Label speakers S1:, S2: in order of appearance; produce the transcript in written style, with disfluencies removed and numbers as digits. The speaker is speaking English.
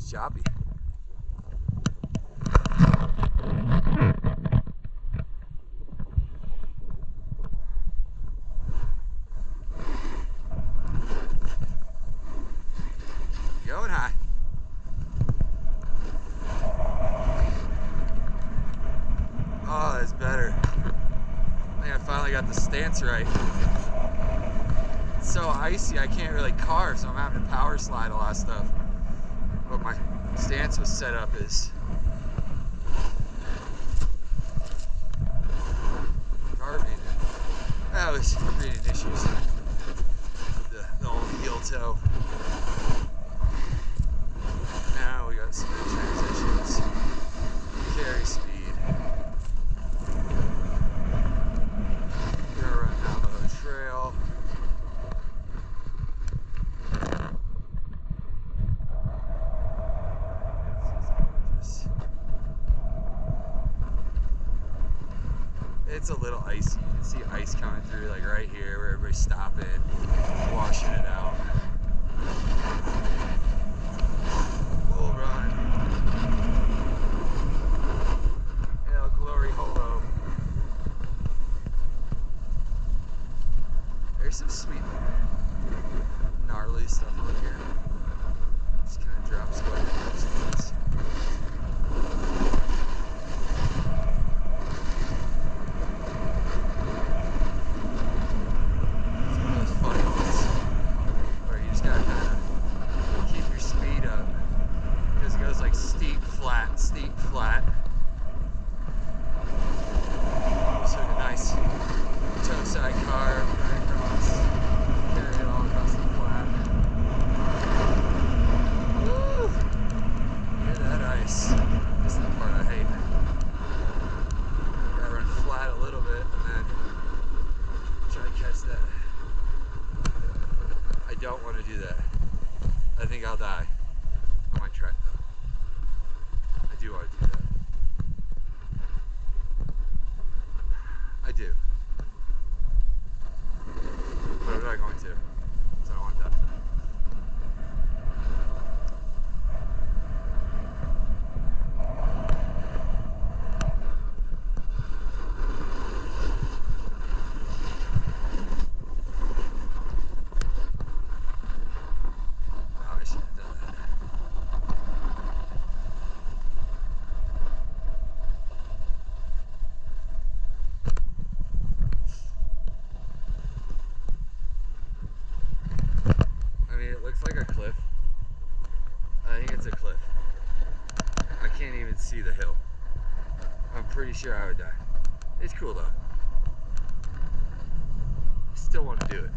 S1: It's choppy. Going high. Oh, that's better. I think I finally got the stance right. It's so icy, I can't really carve, so I'm having to power slide a lot of stuff. But my stance was set up as carving. That was reading issues with the old heel toe. Now we got some transitions. Carry speed. We're gonna run down the trail. It's a little icy. You can see ice coming through, like right here where everybody's stopping, washing it out. We'll run. Hail Glory Holo. There's some sweet, gnarly stuff over here. Just kind of drops quite a bit. Steep, flat. So a nice toe side carve right across, carry it all across the flat. Woo! Hear that ice. This is the part I hate. Gotta run flat a little bit and then try to catch that. I don't want to do that. I think I'll die. I might try it though. I do want to do that. I do. But I'm not going to. So I don't want that. Oh, I should have done that. It looks like a cliff. I think it's a cliff. I can't even see the hill. I'm pretty sure I would die. It's cool though. I still want to do it.